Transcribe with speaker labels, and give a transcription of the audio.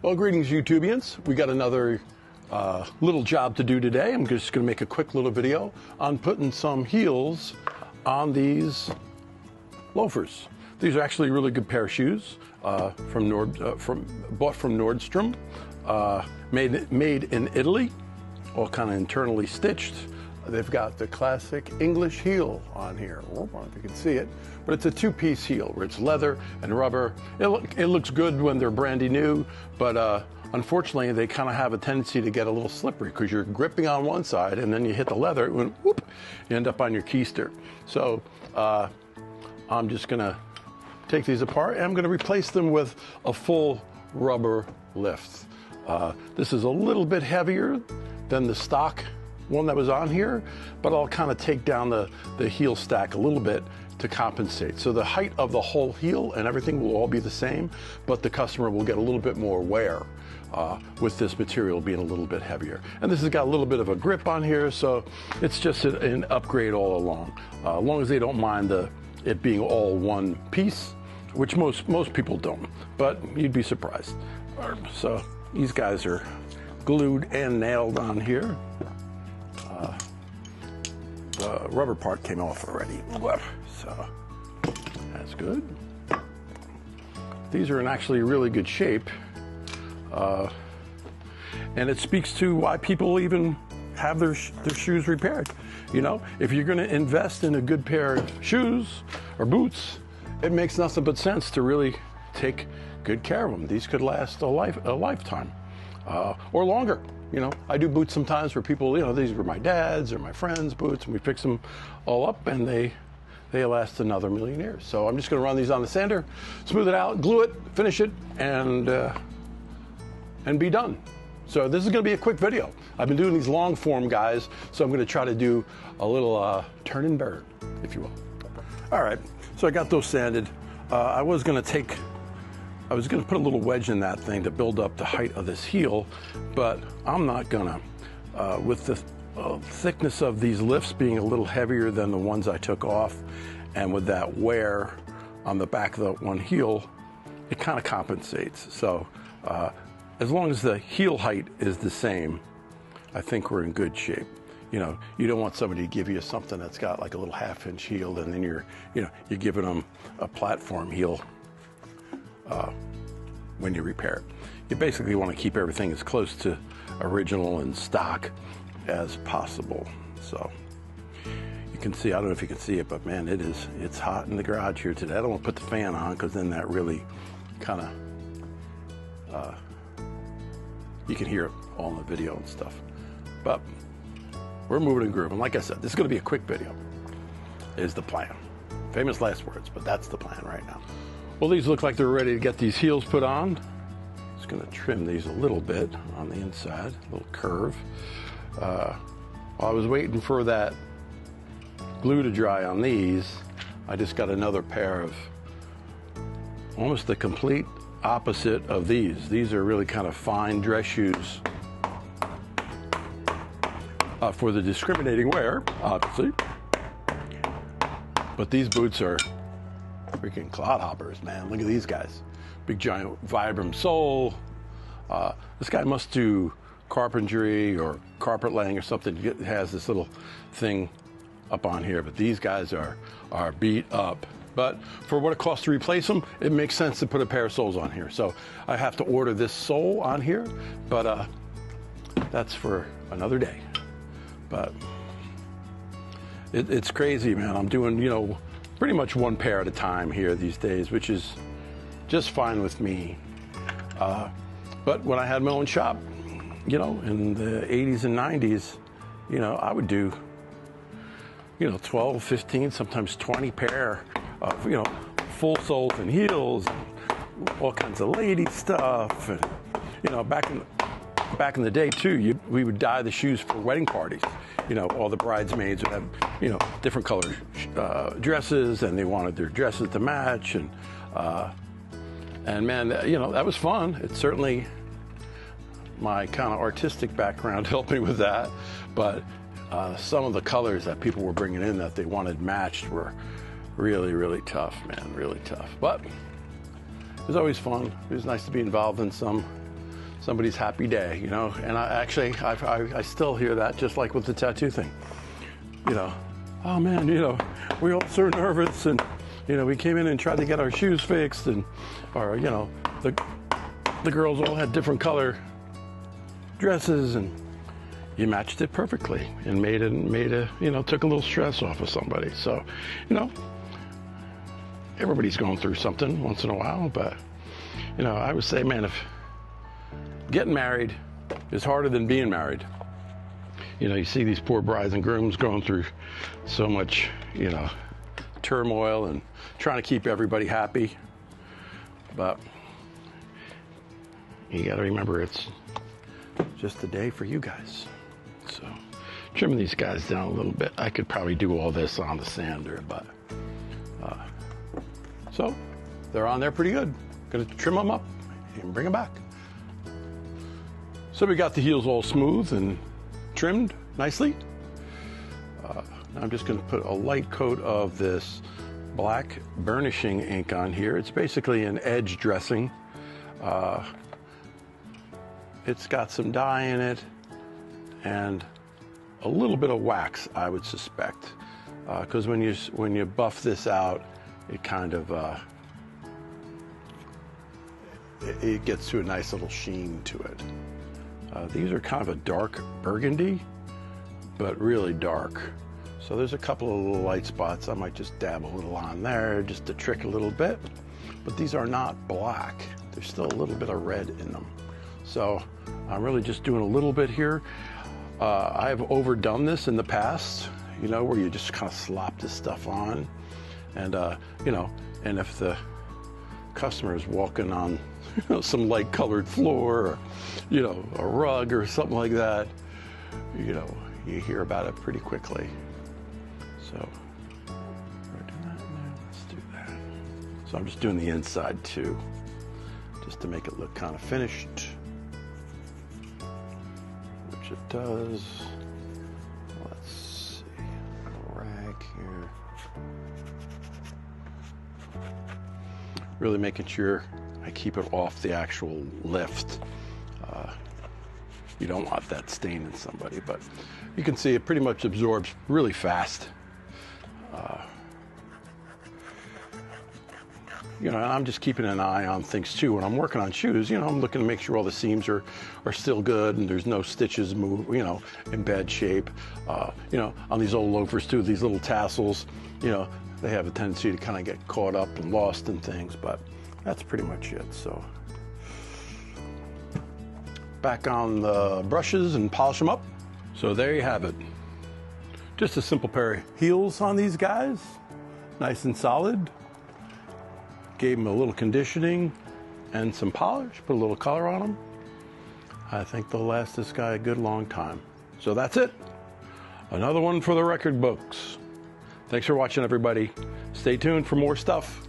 Speaker 1: Well, greetings, YouTubians. We got another little job to do today. I'm just going to make a quick little video on putting some heels on these loafers. These are actually a really good pair of shoes bought from Nordstrom, made in Italy, all kind of internally stitched. They've got the classic English heel on here. I don't know if you can see it, but it's a two-piece heel where it's leather and rubber. It looks good when they're brandy new, but unfortunately they kind of have a tendency to get a little slippery because you're gripping on one side and then you hit the leather and whoop, you end up on your keister. So I'm just gonna take these apart and I'm gonna replace them with a full rubber lift. This is a little bit heavier than the stock one that was on here, but I'll kind of take down the heel stack a little bit to compensate. So the height of the whole heel and everything will all be the same, but the customer will get a little bit more wear with this material being a little bit heavier. And this has got a little bit of a grip on here, so it's just an upgrade all along. As long as they don't mind it being all one piece, which most people don't, but you'd be surprised. So these guys are glued and nailed on here. The rubber part came off already, so that's good. These are in actually really good shape, and it speaks to why people even have their shoes repaired. You know, if you're going to invest in a good pair of shoes or boots, it makes nothing but sense to really take good care of them. These could last a lifetime or longer. You know, I do boots sometimes for people, you know, these were my dad's or my friend's boots, and we fix them all up and they last another million years. So I'm just going to run these on the sander, smooth it out, glue it, finish it, and be done. So this is going to be a quick video. I've been doing these long form, guys, so I'm going to try to do a little turn and burn, if you will. All right, so I got those sanded. I was going to put a little wedge in that thing to build up the height of this heel, but I'm not gonna. With the thickness of these lifts being a little heavier than the ones I took off, and with that wear on the back of the one heel, it kind of compensates. So as long as the heel height is the same, I think we're in good shape. You know, you don't want somebody to give you something that's got like a little half-inch heel, and then you're giving them a platform heel. When you repair it, you basically want to keep everything as close to original and stock as possible. So you can see, I don't know if you can see it, but man, it's hot in the garage here today. I don't want to put the fan on because then that really kind of you can hear it all in the video and stuff. But we're moving and grooving. Like I said, this is going to be a quick video, is the plan. Famous last words, but that's the plan right now. Well, these look like they're ready to get these heels put on. Just gonna trim these a little bit on the inside, a little curve. While I was waiting for that glue to dry on these, I just got another pair of almost the complete opposite of these. These are really kind of fine dress shoes for the discriminating wear, obviously. But these boots are freaking clodhoppers, man. Look at these guys. Big giant Vibram sole. This guy must do carpentry or carpet laying or something. It has this little thing up on here, but these guys are beat up. But for what it costs to replace them, it makes sense to put a pair of soles on here. So I have to order this sole on here, but that's for another day. But it's crazy, man. I'm doing, you know, pretty much one pair at a time here these days, which is just fine with me. But when I had my own shop, you know, in the 80s and 90s, you know, I would do, you know, 12, 15, sometimes 20 pair of, you know, full soles and heels, and all kinds of lady stuff. And, you know, back in the day too, we would dye the shoes for wedding parties. You know, all the bridesmaids would have, you know, different color dresses, and they wanted their dresses to match. And man, you know, that was fun. It's certainly my kind of artistic background helped me with that. But some of the colors that people were bringing in that they wanted matched were really, really tough, man, really tough. But it was always fun. It was nice to be involved in some somebody's happy day, you know. And I still hear that, just like with the tattoo thing. You know, oh man, you know, we all so nervous, and you know, we came in and tried to get our shoes fixed, and or you know, the girls all had different color dresses, and you matched it perfectly and made a you know, took a little stress off of somebody. So, you know, everybody's going through something once in a while, but you know, I would say, man, if getting married is harder than being married. You know, you see these poor brides and grooms going through so much, you know, turmoil and trying to keep everybody happy. But you got to remember, it's just a day for you guys. So trimming these guys down a little bit. I could probably do all this on the sander, but so they're on there pretty good. Gonna trim them up and bring them back. So we got the heels all smooth and trimmed nicely. Now I'm just going to put a light coat of this black burnishing ink on here. It's basically an edge dressing. It's got some dye in it and a little bit of wax, I would suspect, because when you buff this out, it kind of it gets to a nice little sheen to it. These are kind of a dark burgundy, but really dark. So there's a couple of little light spots. I might just dab a little on there just to trick a little bit. But these are not black. There's still a little bit of red in them. So I'm really just doing a little bit here. I have overdone this in the past, you know, where you just kind of slop this stuff on. And, you know, and if the customer is walking on, you know, some light colored floor, or, you know, a rug or something like that, you know, you hear about it pretty quickly. So let's do that. So I'm just doing the inside too, just to make it look kind of finished, which it does. Let's see, a rag here. Really making sure I keep it off the actual lift. You don't want that stain in somebody, but you can see it pretty much absorbs really fast. You know, I'm just keeping an eye on things too. When I'm working on shoes, you know, I'm looking to make sure all the seams are still good and there's no stitches move, you know, in bad shape. You know, on these old loafers too, these little tassels, you know, they have a tendency to kind of get caught up and lost in things, but that's pretty much it. So back on the brushes and polish them up. So there you have it. Just a simple pair of heels on these guys, nice and solid. Gave them a little conditioning and some polish, put a little color on them. I think they'll last this guy a good long time. So that's it. Another one for the record books. Thanks for watching, everybody. Stay tuned for more stuff.